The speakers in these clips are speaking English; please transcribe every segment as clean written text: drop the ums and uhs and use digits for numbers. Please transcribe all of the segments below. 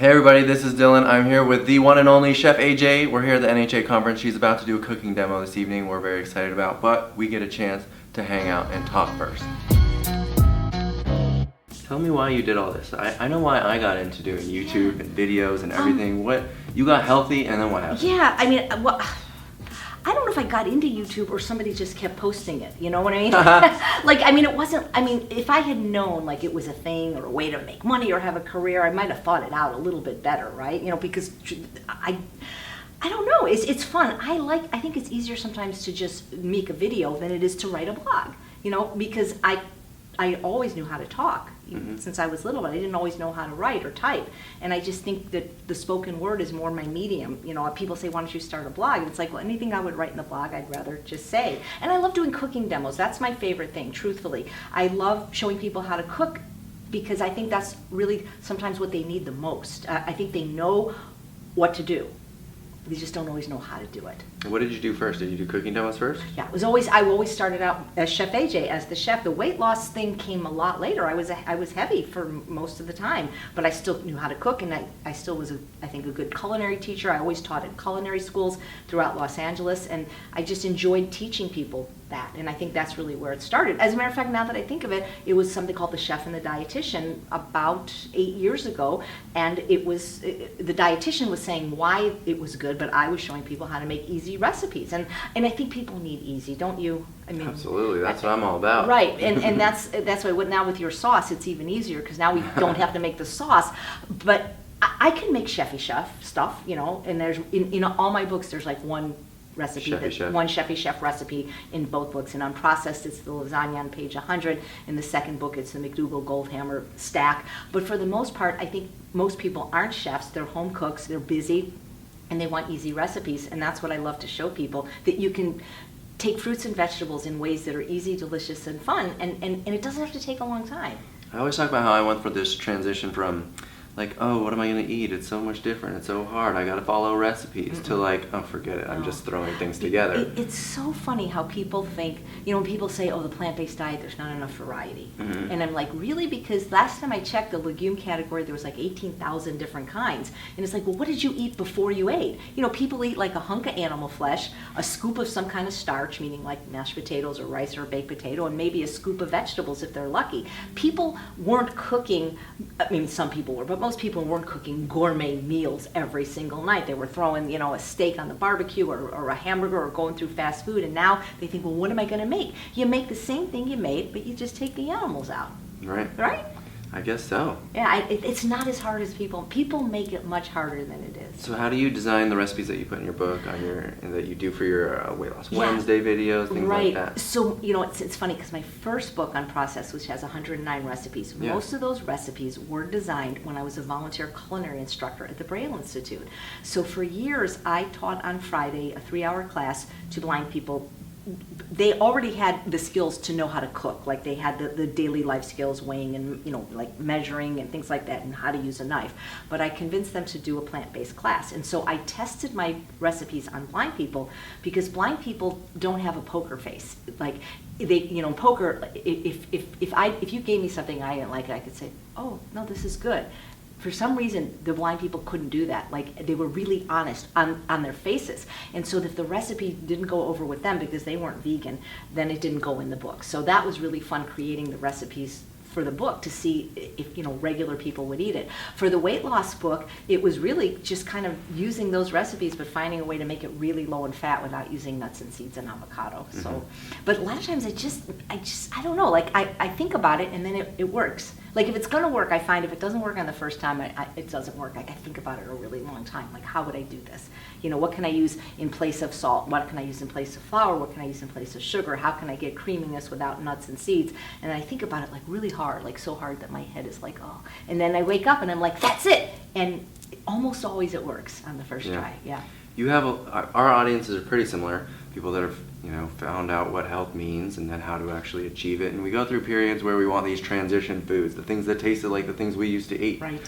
Hey everybody, this is Dylan. I'm here with the one and only Chef AJ. We're here at the NHA conference. She's about to do a cooking demo this evening we're very excited about, but we get a chance to hang out and talk first. Tell me why you did all this. I know why I got into doing YouTube and videos and everything. What you got healthy and then what happened? Yeah, I mean, well, I don't know if I got into YouTube or somebody just kept posting it, you know what I mean? It wasn't, if I had known like it was a thing or a way to make money or have a career, I might have thought it out a little bit better, right? You know, because I don't know, it's fun. I think it's easier sometimes to just make a video than it is to write a blog, you know, because I always knew how to talk since I was little, but I didn't always know how to write or type. And I just think that the spoken word is more my medium. You know, people say, why don't you start a blog? And it's like, well, anything I would write in the blog, I'd rather just say. And I love doing cooking demos. That's my favorite thing, truthfully. I love showing people how to cook because I think that's really sometimes what they need the most. I think they know what to do. They just don't always know how to do it. What did you do first? Did you do cooking demos first? Yeah, I always started out as Chef AJ, as the chef. The weight loss thing came a lot later. I was heavy for most of the time, but I still knew how to cook, and I still was, I think, a good culinary teacher. I always taught at culinary schools throughout Los Angeles, and I just enjoyed teaching people that, and I think that's really where it started. As a matter of fact, now that I think of it, it was something called The Chef and the Dietitian about 8 years ago, and it was, the dietitian was saying why it was good, but I was showing people how to make easy recipes, and I think people need easy, don't you? I mean, absolutely, that's what I'm all about. Right, and that's why now with your sauce, it's even easier because now we don't have to make the sauce, but I can make chefy chef stuff, you know, and there's in all my books there's like one recipe, one chefy chef recipe in both books, and Unprocessed it's the lasagna on page 100. In the second book it's the McDougal Goldhammer stack. But for the most part, I think most people aren't chefs, they're home cooks, they're busy, and they want easy recipes, and that's what I love to show people, that you can take fruits and vegetables in ways that are easy, delicious, and fun, and it doesn't have to take a long time. I always talk about how I went for this transition from like, oh, what am I going to eat? It's so much different. It's so hard. I got to follow recipes to like, oh, forget it. I'm just throwing things together. It's so funny how people think, you know, when people say, oh, the plant-based diet, there's not enough variety. And I'm like, really? Because last time I checked the legume category, there was like 18,000 different kinds. And it's like, well, what did you eat before you ate? You know, people eat like a hunk of animal flesh, a scoop of some kind of starch, meaning like mashed potatoes or rice or a baked potato, and maybe a scoop of vegetables if they're lucky. People weren't cooking, I mean, some people were, but most people weren't cooking gourmet meals every single night. They were throwing, you know, a steak on the barbecue or a hamburger or going through fast food, and now they think, well, what am I going to make? You make the same thing you made, but you just take the animals out. Right. Right? I guess so. Yeah, it's not as hard as people make it much harder than it is. So how do you design the recipes that you put in your book, and that you do for your weight loss Wednesday videos, things like that? So, you know, it's funny because my first book, Unprocessed, which has 109 recipes, most of those recipes were designed when I was a volunteer culinary instructor at the Braille Institute. So for years, I taught on Friday a 3-hour class to blind people. They already had the skills to know how to cook, like they had the daily life skills, weighing and, you know, like measuring and things like that, and how to use a knife. But I convinced them to do a plant-based class, and so I tested my recipes on blind people because blind people don't have a poker face. Like they, you know, poker. If you gave me something I didn't like, I could say, oh no, this is good. For some reason, the blind people couldn't do that. Like, they were really honest on their faces. And so if the recipe didn't go over with them because they weren't vegan, then it didn't go in the book. So that was really fun, creating the recipes for the book to see if, you know, regular people would eat it. For the weight loss book, it was really just kind of using those recipes but finding a way to make it really low in fat without using nuts and seeds and avocado. So, but a lot of times I don't know, like I think about it and then it works. Like if it's gonna work, I find if it doesn't work on the first time, it doesn't work. Like I think about it a really long time. Like, how would I do this? You know, what can I use in place of salt? What can I use in place of flour? What can I use in place of sugar? How can I get creaminess without nuts and seeds? And I think about it like really hard, like so hard that my head is like, oh. And then I wake up and I'm like, that's it. And almost always it works on the first try. Yeah. You have our audiences are pretty similar. People that have, you know, found out what health means and then how to actually achieve it. And we go through periods where we want these transition foods, the things that tasted like the things we used to eat. Right.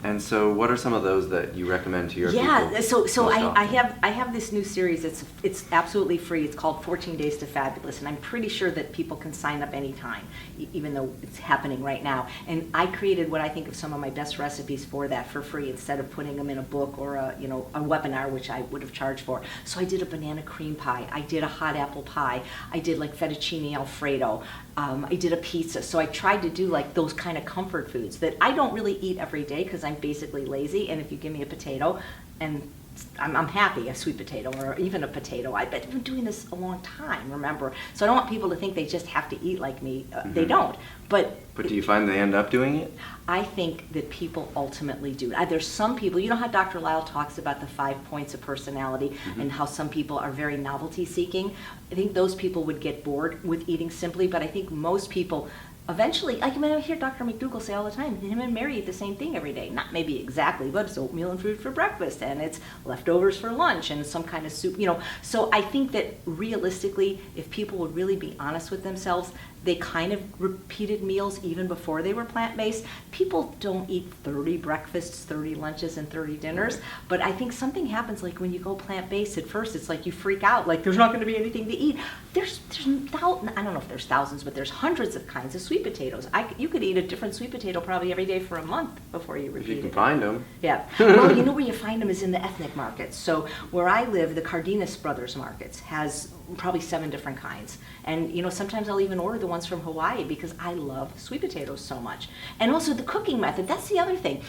And so what are some of those that you recommend to your people? Yeah, so most I often? have this new series. It's absolutely free. It's called 14 Days to Fabulous, and I'm pretty sure that people can sign up anytime, even though it's happening right now. And I created what I think of some of my best recipes for that for free, instead of putting them in a book or a webinar, which I would have charged for. So I did a banana cream pie. I did a hot apple pie. I did like fettuccine Alfredo. I did a pizza. So I tried to do like those kind of comfort foods that I don't really eat every day because I'm basically lazy. And if you give me a potato, and I'm happy, a sweet potato or even a potato. I've been doing this a long time, remember? So I don't want people to think they just have to eat like me. They don't. But do you find they end up doing it? I think that people ultimately do. There's some people, you know how Dr. Lyle talks about the 5 points of personality and how some people are very novelty seeking? I think those people would get bored with eating simply, but I think most people eventually, I hear Dr. McDougall say all the time, him and Mary eat the same thing every day. Not maybe exactly, but it's oatmeal and fruit for breakfast, and it's leftovers for lunch, and some kind of soup, So I think that realistically, if people would really be honest with themselves, they kind of repeated meals even before they were plant-based. People don't eat 30 breakfasts, 30 lunches, and 30 dinners, but I think something happens like when you go plant-based at first, it's like you freak out, like there's not going to be anything to eat. There's thousands, I don't know if there's thousands, but there's hundreds of kinds of sweet potatoes. You could eat a different sweet potato probably every day for a month before you repeat it. If you can find them. Yeah. Well, you know where you find them is in the ethnic markets. So where I live, the Cardenas Brothers Markets has probably 7 different kinds. And sometimes I'll even order the ones from Hawaii because I love sweet potatoes so much. And also the cooking method, that's the other thing.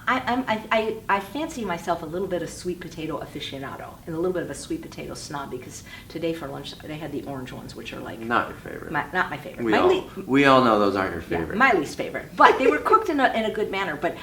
I fancy myself a little bit of sweet potato aficionado and a little bit of a sweet potato snob, because today for lunch they had the orange ones, which are like not your favorite. Not my favorite. We all know those aren't your favorite. Yeah, my least favorite, but they were cooked in a good manner. But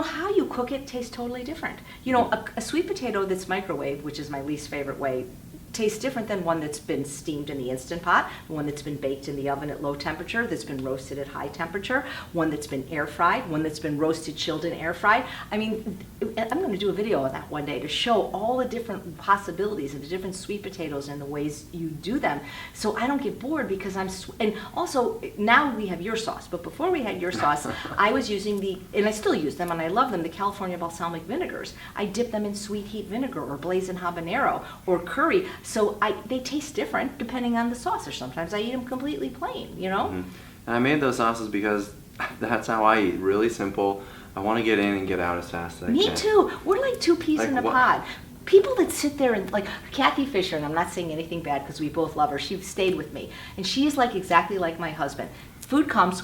how you cook it tastes totally different. A sweet potato that's microwaved, which is my least favorite way, tastes different than one that's been steamed in the Instant Pot, one that's been baked in the oven at low temperature, that's been roasted at high temperature, one that's been air fried, one that's been roasted, chilled, and air fried. I mean, I'm going to do a video on that one day to show all the different possibilities of the different sweet potatoes and the ways you do them, so I don't get bored, because and also now we have your sauce, but before we had your sauce, I was using and I still use them, and I love them, the California balsamic vinegars. I dip them in sweet heat vinegar or blazing habanero or curry. So they taste different depending on the sauce, or sometimes I eat them completely plain, And I made those sauces because that's how I eat. Really simple. I want to get in and get out as fast as I can. Me too. We're like 2 peas in a pod. People that sit there and like Kathy Fisher, and I'm not saying anything bad because we both love her. She stayed with me, and she's like exactly like my husband. Food comes,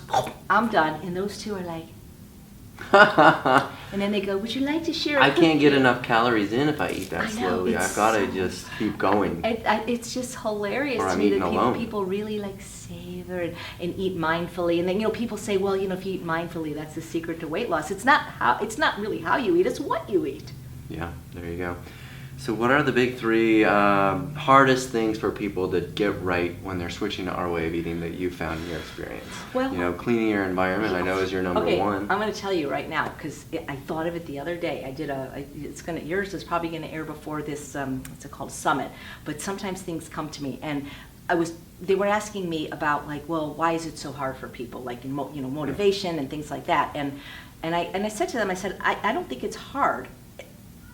I'm done, and those two are like. And then they go, would you like to share a cookie? I can't get enough calories in if I eat that slowly. I've got to just keep going. It's just hilarious to me that people really like savor and eat mindfully. And then people say, well, if you eat mindfully, that's the secret to weight loss. It's not really how you eat, it's what you eat. Yeah, there you go. So what are the big 3 hardest things for people to get right when they're switching to our way of eating that you found in your experience? Well, cleaning your environment, I know, is your number one. I'm going to tell you right now, because I thought of it the other day. I did yours is probably going to air before this, what's it called, summit. But sometimes things come to me, and they were asking me about like, well, why is it so hard for people, like motivation and things like that. And I said to them, I said, I don't think it's hard.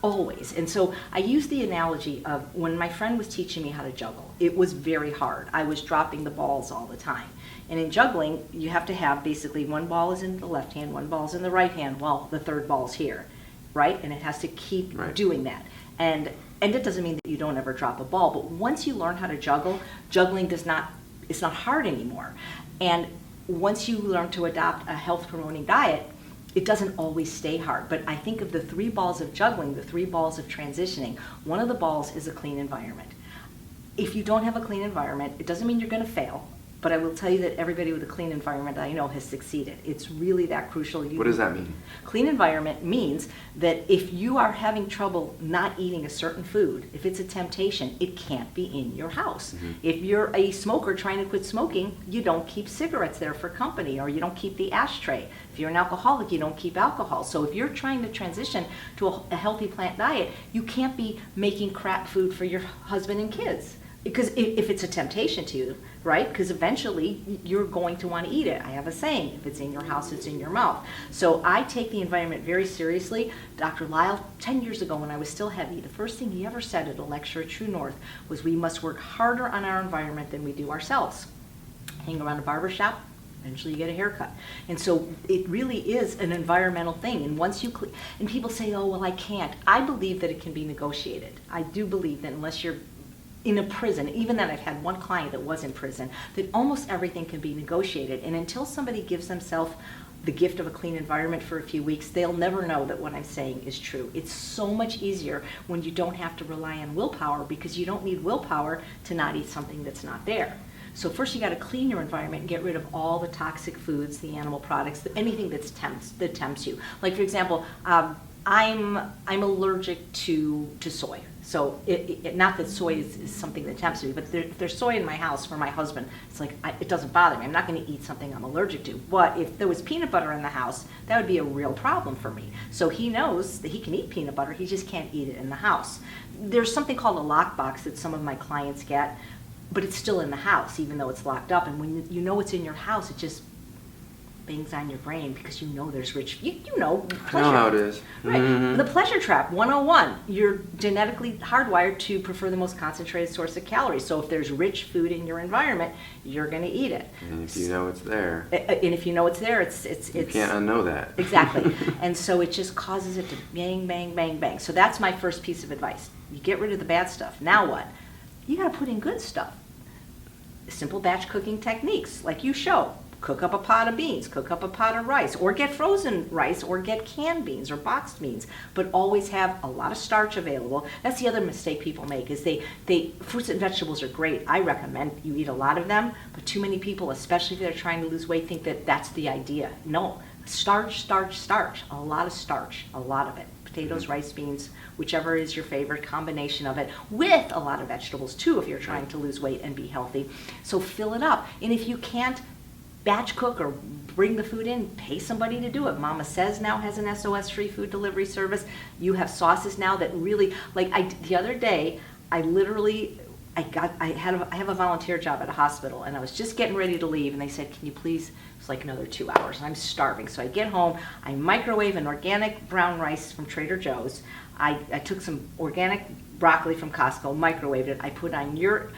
Always. And so I used the analogy of when my friend was teaching me how to juggle. It was very hard. I was dropping the balls all the time. And in juggling, you have to have basically one ball is in the left hand, one ball is in the right hand, while the third ball's here, right? And it has to keep doing that. And it doesn't mean that you don't ever drop a ball, but once you learn how to juggle, juggling it's not hard anymore. And once you learn to adopt a health-promoting diet, it doesn't always stay hard. But I think of the 3 balls of juggling, the 3 balls of transitioning. One of the balls is a clean environment. If you don't have a clean environment, it doesn't mean you're going to fail. But I will tell you that everybody with a clean environment I know has succeeded. It's really that crucial. What does that mean? Clean environment means that if you are having trouble not eating a certain food, if it's a temptation, it can't be in your house. If you're a smoker trying to quit smoking, you don't keep cigarettes there for company, or you don't keep the ashtray. If you're an alcoholic, you don't keep alcohol. So if you're trying to transition to a healthy plant diet, you can't be making crap food for your husband and kids. because if it's a temptation to you, right? Because eventually you're going to want to eat it. I have a saying, if it's in your house, it's in your mouth. So I take the environment very seriously. Dr. Lyle, 10 years ago when I was still heavy, the first thing he ever said at a lecture at True North was we must work harder on our environment than we do ourselves. Hang around a barber shop, eventually you get a haircut. And so it really is an environmental thing. And once you and people say, oh, well, I can't. I believe that it can be negotiated. I do believe that unless you're in a prison, even then I've had one client that was in prison, that almost everything can be negotiated. And until somebody gives themselves the gift of a clean environment for a few weeks, they'll never know that what I'm saying is true. It's so much easier when you don't have to rely on willpower, because you don't need willpower to not eat something that's not there. So first you got to clean your environment and get rid of all the toxic foods, the animal products, anything that tempts you. Like for example, I'm allergic to soy. So not that soy is something that tempts me, but there's soy in my house for my husband. It's like, it doesn't bother me. I'm not going to eat something I'm allergic to. But if there was peanut butter in the house, that would be a real problem for me. So he knows that he can eat peanut butter, he just can't eat it in the house. There's something called a lockbox that some of my clients get, but it's still in the house, even though it's locked up. And when you know it's in your house, it just bangs on your brain, because you know there's rich, you know, pleasure. I know how it is. Right. Mm-hmm. The pleasure trap, 101. You're genetically hardwired to prefer the most concentrated source of calories. So if there's rich food in your environment, you're going to eat it. And if you know it's there. And if you know it's there, it's you can't unknow that. Exactly. And so it just causes it to bang, bang, bang, bang. So that's my first piece of advice. You get rid of the bad stuff. Now what? You got to put in good stuff. Simple batch cooking techniques, like you show. Cook up a pot of beans, cook up a pot of rice, or get frozen rice, or get canned beans or boxed beans, but always have a lot of starch available. That's the other mistake people make, is they fruits and vegetables are great. I recommend you eat a lot of them, but too many people, especially if they're trying to lose weight, think that that's the idea. No, starch, starch, starch, a lot of starch, a lot of it. Potatoes, rice, beans, whichever is your favorite combination of it, with a lot of vegetables too if you're trying to lose weight and be healthy. So fill it up. And if you can't batch cook or bring the food in, pay somebody to do it. Mama Says now has an SOS-Free food delivery service. You have sauces now that really, like the other day, I have a volunteer job at a hospital, and I was just getting ready to leave, and they said, can you please, it's like another 2 hours, and I'm starving. So I get home, I microwave an organic brown rice from Trader Joe's. I took some organic broccoli from Costco, microwaved it, I put on your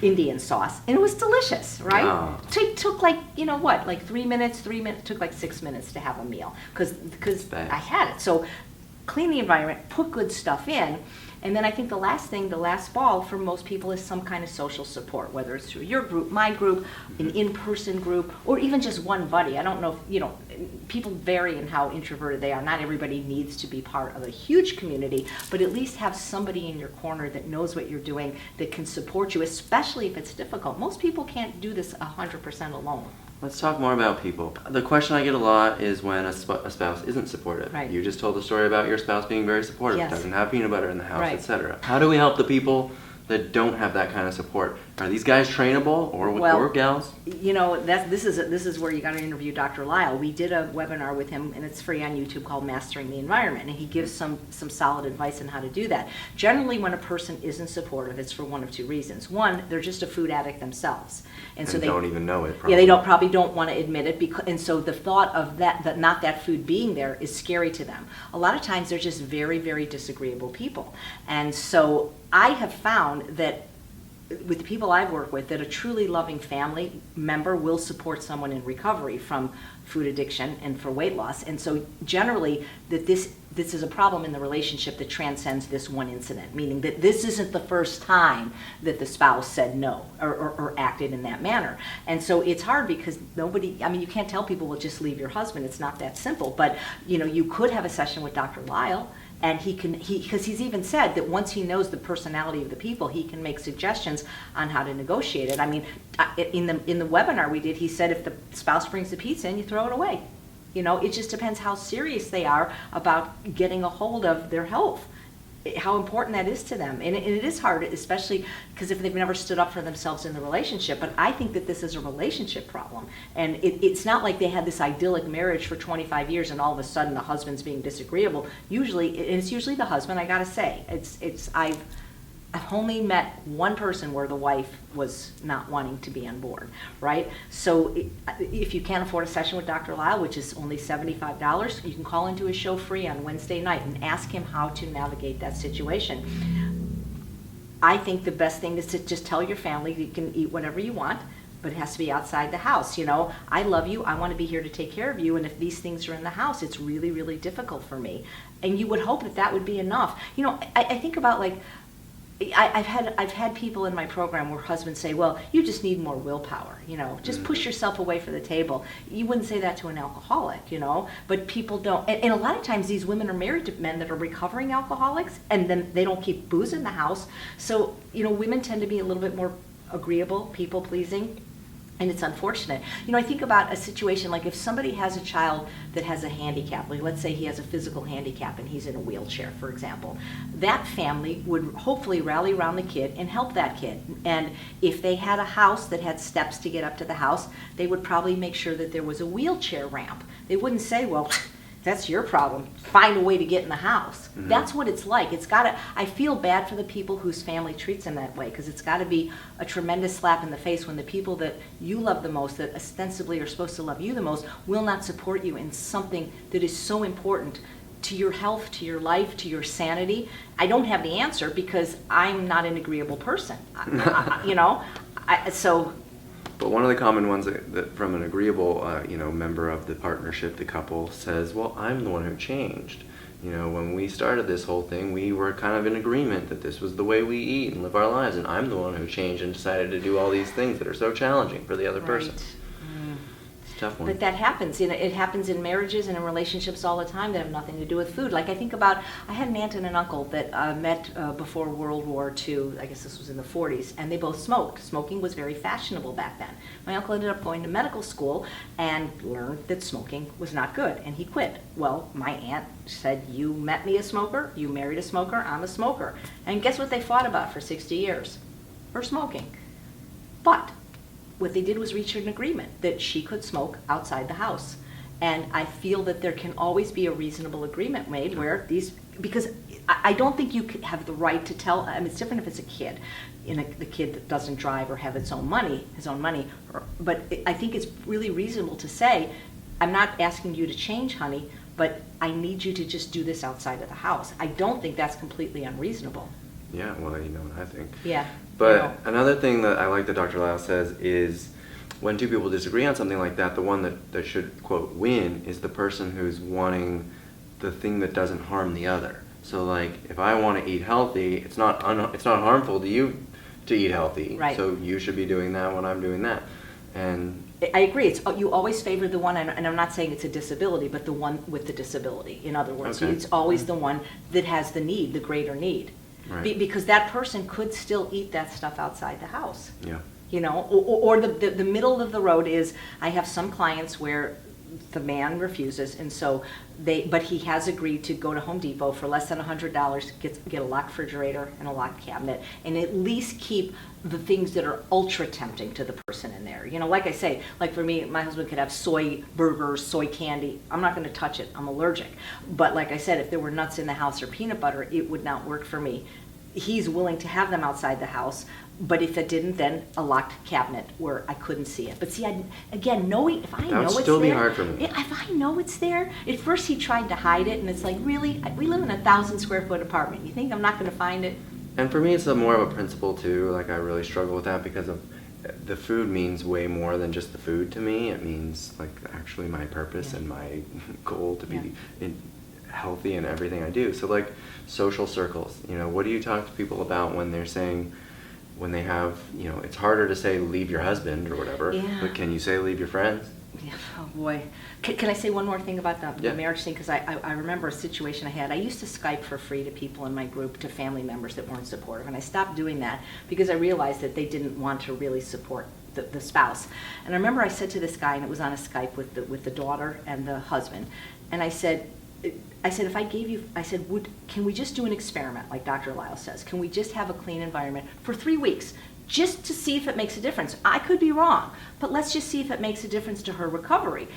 Indian sauce, and it was delicious, right? Oh. So it took like, you know what, like 3 minutes, took like 6 minutes to have a meal, because I had it. So clean the environment, put good stuff in, and then I think the last ball for most people is some kind of social support, whether it's through your group, my group, an in-person group, or even just one buddy. I don't know if, people vary in how introverted they are. Not everybody needs to be part of a huge community, but at least have somebody in your corner that knows what you're doing, that can support you, especially if it's difficult. Most people can't do this 100% alone. Let's talk more about people. The question I get a lot is when a spouse isn't supportive. Right. You just told the story about your spouse being very supportive, Yes. doesn't have peanut butter in the house, Right. etc. How do we help the people that don't have that kind of support? Are these guys trainable, or gals? This is where you got to interview Dr. Lyle. We did a webinar with him, and it's free on YouTube, called Mastering the Environment, and he gives some solid advice on how to do that. Generally, when a person isn't supportive, it's for one of two reasons. One, they're just a food addict themselves, and so they don't even know it. Probably. Yeah, they probably don't want to admit it, and so the thought of that not that food being there is scary to them. A lot of times, they're just very, very disagreeable people, and so I have found that with the people I've worked with, that a truly loving family member will support someone in recovery from food addiction and for weight loss. And so generally that this is a problem in the relationship that transcends this one incident, meaning that this isn't the first time that the spouse said no or acted in that manner. And so it's hard, because you can't tell people, well, just leave your husband. It's not that simple. But you could have a session with Dr. Lyle, and because he's even said that once he knows the personality of the people, he can make suggestions on how to negotiate it. I mean, in the webinar we did, he said if the spouse brings the pizza in, you throw it away. It just depends how serious they are about getting a hold of their health, how important that is to them. And it is hard, especially because if they've never stood up for themselves in the relationship. But I think that this is a relationship problem. And it's not like they had this idyllic marriage for 25 years and all of a sudden the husband's being disagreeable. It's usually the husband, I gotta say. I've only met one person where the wife was not wanting to be on board, right? So if you can't afford a session with Dr. Lyle, which is only $75, you can call into his show free on Wednesday night and ask him how to navigate that situation. I think the best thing is to just tell your family you can eat whatever you want, but it has to be outside the house. You know, I love you, I want to be here to take care of you, and if these things are in the house, it's really, really difficult for me. And you would hope that that would be enough. You know, I think about, like, I've had people in my program where husbands say, well, you just need more willpower, you know, just push yourself away from the table. You wouldn't say that to an alcoholic, you know, but people don't. And a lot of times these women are married to men that are recovering alcoholics, and then they don't keep booze in the house. So, you know, women tend to be a little bit more agreeable, people-pleasing. And it's unfortunate. You know, I think about a situation like if somebody has a child that has a handicap, like let's say he has a physical handicap and he's in a wheelchair, for example, that family would hopefully rally around the kid and help that kid. And if they had a house that had steps to get up to the house, they would probably make sure that there was a wheelchair ramp. They wouldn't say, well, that's your problem. Find a way to get in the house. Mm-hmm. That's what it's like. It's gotta. I feel bad for the people whose family treats them that way, because it's got to be a tremendous slap in the face when the people that you love the most, that ostensibly are supposed to love you the most, will not support you in something that is so important to your health, to your life, to your sanity. I don't have the answer because I'm not an agreeable person. You know, so. But one of the common ones that from an agreeable, member of the partnership, the couple says, well, I'm the one who changed. You know, when we started this whole thing, we were kind of in agreement that this was the way we eat and live our lives, and I'm the one who changed and decided to do all these things that are so challenging for the other person. It's a tough one. But that happens. You know, it happens in marriages and in relationships all the time that have nothing to do with food. Like I think about, I had an aunt and an uncle that met before World War II. I guess this was in the 40s, and they both smoked. Smoking was very fashionable back then. My uncle ended up going to medical school and learned that smoking was not good, and he quit. Well, my aunt said, you met me a smoker, you married a smoker, I'm a smoker. And guess what they fought about for 60 years? Her smoking. But what they did was reach an agreement that she could smoke outside the house. And I feel that there can always be a reasonable agreement made where these, because I don't think you have the right to tell, I mean, it's different if it's a kid, the kid that doesn't drive or have his own money, but I think it's really reasonable to say, I'm not asking you to change, honey, but I need you to just do this outside of the house. I don't think that's completely unreasonable. Yeah, well, you know what I think. Yeah. But another thing that I like that Dr. Lyle says is when two people disagree on something like that, the one that should, quote, win is the person who's wanting the thing that doesn't harm the other. So, like, if I want to eat healthy, it's not harmful to you to eat healthy. Right. So you should be doing that when I'm doing that. And I agree. It's you always favor the one, and I'm not saying it's a disability, but the one with the disability. In other words, okay. It's always the one that has the need, the greater need. Right. Because that person could still eat that stuff outside the house. Yeah. You know, or the middle of the road is, I have some clients where the man refuses, and so but he has agreed to go to Home Depot for less than $100, get a locked refrigerator and a locked cabinet, and at least keep the things that are ultra tempting to the person in there. You know, like I say, like for me, my husband could have soy burgers, soy candy. I'm not going to touch it. I'm allergic. But like I said, if there were nuts in the house or peanut butter, it would not work for me. He's willing to have them outside the house, but if it didn't, then a locked cabinet where I couldn't see it. But see, again, knowing, if I know it's there. That would still be hard for me. If I know it's there, at first he tried to hide it, and it's like, really? We live in a 1,000 square foot apartment. You think I'm not going to find it? And for me, it's more of a principle too. Like, I really struggle with that because of the food means way more than just the food to me. It means, like, actually my purpose and my goal to be healthy in everything I do. So, like, social circles, you know, what do you talk to people about when they're saying, when they have, you know, it's harder to say leave your husband or whatever, but can you say leave your friends? Yeah, oh boy. Can I say one more thing about the marriage thing? Because I remember a situation I had. I used to Skype for free to people in my group, to family members that weren't supportive, and I stopped doing that because I realized that they didn't want to really support the spouse. And I remember I said to this guy, and it was on a Skype with the daughter and the husband, and I said, if I gave you, can we just do an experiment, like Dr. Lyle says? Can we just have a clean environment for 3 weeks, just to see if it makes a difference? I could be wrong, but let's just see if it makes a difference to her recovery.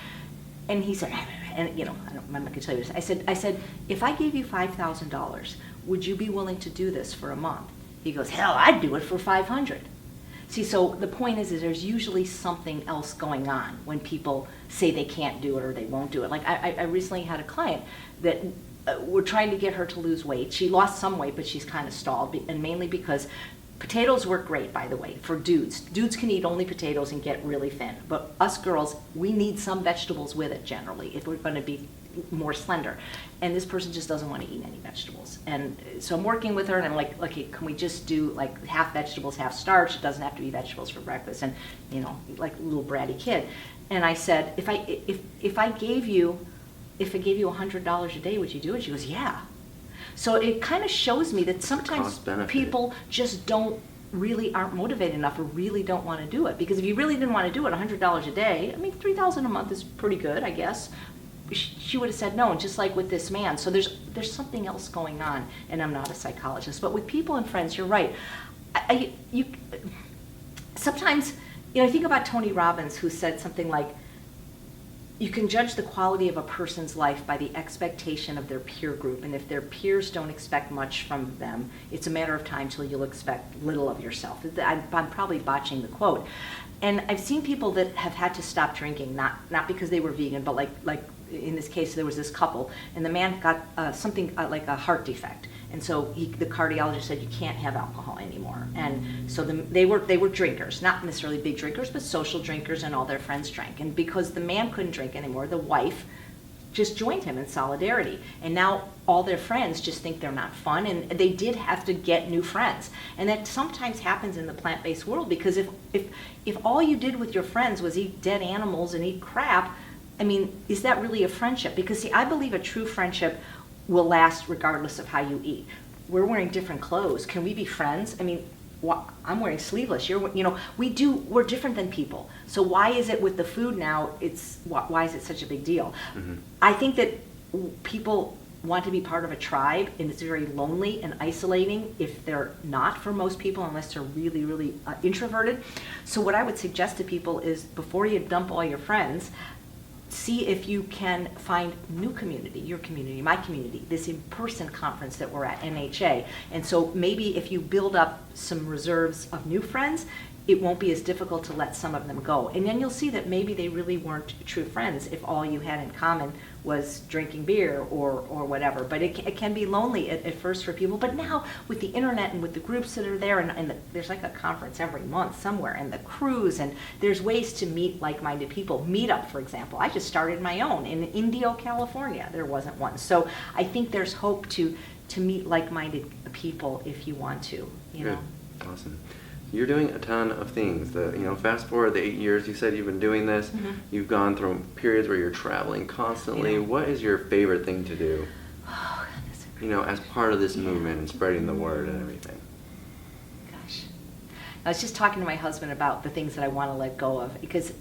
And he said, and you know, I'm not going to tell you this. I said, if I gave you $5,000, would you be willing to do this for a month? He goes, hell, I'd do it for 500. See, so the point is there's usually something else going on when people say they can't do it or they won't do it. Like I recently had a client that we're trying to get her to lose weight. She lost some weight, but she's kind of stalled, and mainly because potatoes work great, by the way, for dudes. Dudes can eat only potatoes and get really thin, but us girls, we need some vegetables with it generally if we're going to be more slender. And this person just doesn't want to eat any vegetables. And so I'm working with her, and I'm like, okay, can we just do like half vegetables, half starch? It doesn't have to be vegetables for breakfast. And like a little bratty kid. And I said, if I gave you $100 a day, would you do it? She goes, yeah. So it kind of shows me that sometimes people just aren't motivated enough or really don't want to do it. Because if you really didn't want to do it, $100 a day, I mean, $3,000 a month is pretty good, I guess. She would have said no, and just like with this man. So there's something else going on, and I'm not a psychologist. But with people and friends, you're right. Sometimes, I think about Tony Robbins, who said something like, you can judge the quality of a person's life by the expectation of their peer group, and if their peers don't expect much from them, it's a matter of time till you'll expect little of yourself. I'm probably botching the quote. And I've seen people that have had to stop drinking, not because they were vegan, but like in this case, there was this couple, and the man got something like a heart defect. And so the cardiologist said, you can't have alcohol anymore. And so they were drinkers, not necessarily big drinkers, but social drinkers, and all their friends drank. And because the man couldn't drink anymore, the wife just joined him in solidarity. And now all their friends just think they're not fun, and they did have to get new friends. And that sometimes happens in the plant-based world, because if all you did with your friends was eat dead animals and eat crap, I mean, is that really a friendship? Because see, I believe a true friendship will last regardless of how you eat. We're wearing different clothes. Can we be friends? I mean, I'm wearing sleeveless. We're different than people. So why is it with the food now, why is it such a big deal? Mm-hmm. I think that people want to be part of a tribe, and it's very lonely and isolating if they're not, for most people, unless they're really, really introverted. So what I would suggest to people is, before you dump all your friends, see if you can find new community, your community, my community, this in-person conference that we're at, NHA. And so maybe if you build up some reserves of new friends, it won't be as difficult to let some of them go. And then you'll see that maybe they really weren't true friends if all you had in common was drinking beer or whatever. But it can be lonely at first for people. But now with the internet and with the groups that are there, and there's like a conference every month somewhere, and the cruise, and there's ways to meet like-minded people. Meetup, for example. I just started my own in Indio, California. There wasn't one. So I think there's hope to meet like-minded people if you want to. Good. Awesome. You're doing a ton of things. Fast forward the 8 years you said you've been doing this. Mm-hmm. You've gone through periods where you're traveling constantly. Yeah. What is your favorite thing to do? Oh, goodness. As part of this movement and spreading the word and everything. Gosh. I was just talking to my husband about the things that I want to let go of, because,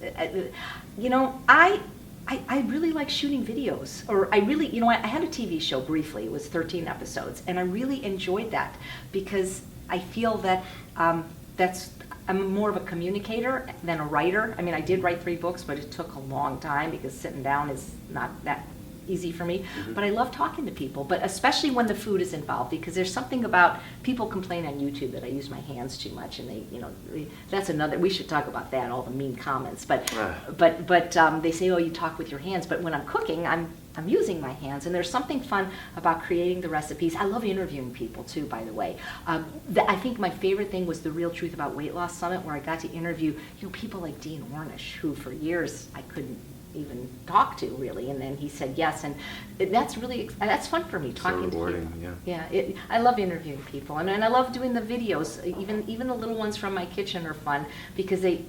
I really like shooting videos. Or I had a TV show briefly. It was 13 episodes. And I really enjoyed that, because I feel that I'm more of a communicator than a writer. I mean, I did write 3 books, but it took a long time, because sitting down is not that easy for me. Mm-hmm. But I love talking to people, but especially when the food is involved, because there's something about, people complain on YouTube that I use my hands too much, and that's another, we should talk about that, all the mean comments. But they say, oh, you talk with your hands, but when I'm cooking, I'm using my hands, and there's something fun about creating the recipes. I love interviewing people too, by the way. I think my favorite thing was the Real Truth About Weight Loss Summit, where I got to interview people like Dean Ornish, who for years I couldn't even talk to, really, and then he said yes, and that's fun for me, talking to people. Yeah, I love interviewing people, and I love doing the videos. Even the little ones from my kitchen are fun, because they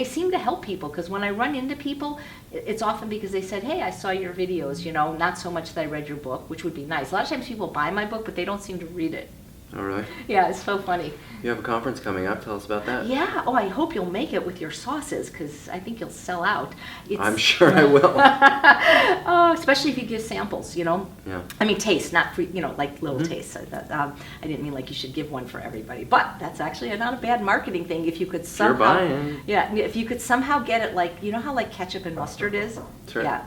seem to help people, because when I run into people, it's often because they said, hey, I saw your videos, not so much that I read your book, which would be nice. A lot of times people buy my book, but they don't seem to read it. Oh, really? Yeah, it's so funny. You have a conference coming up. Tell us about that. Yeah. Oh, I hope you'll make it with your sauces, because I think you'll sell out. I'm sure I will. Oh, especially if you give samples, Yeah. I mean, taste, not free, like little tastes. I didn't mean like you should give one for everybody, but that's actually not a bad marketing thing if you could somehow. You're buying. Yeah, if you could somehow get it like, how like ketchup and mustard is? Sure. Yeah.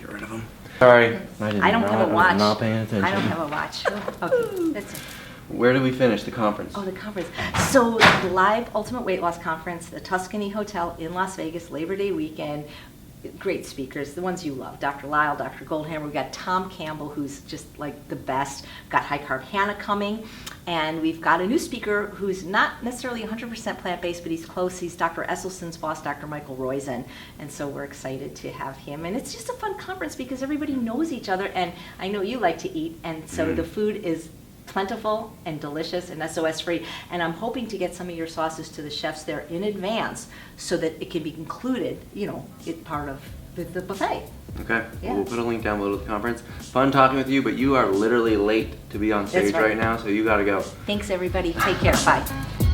Get rid of them. Sorry. I don't have a watch. I'm not paying attention. I don't have a watch. Oh, okay, that's it. Where did we finish the conference? Oh, the conference. So the live Ultimate Weight Loss Conference, the Tuscany Hotel in Las Vegas, Labor Day weekend. Great speakers, the ones you love. Dr. Lyle, Dr. Goldhammer. We've got Tom Campbell, who's just like the best. We've got High Carb Hannah coming. And we've got a new speaker who's not necessarily 100% plant-based, but he's close. He's Dr. Esselstyn's boss, Dr. Michael Roizen. And so we're excited to have him. And it's just a fun conference because everybody knows each other. And I know you like to eat. And so the food is plentiful and delicious and SOS-free, and I'm hoping to get some of your sauces to the chefs there in advance so that it can be included, it's part of the buffet. Okay, Yeah. We'll put a link down below to the conference. Fun talking with you, but you are literally late to be on stage That's right. now, so you gotta go. Thanks, everybody. Take care. Bye.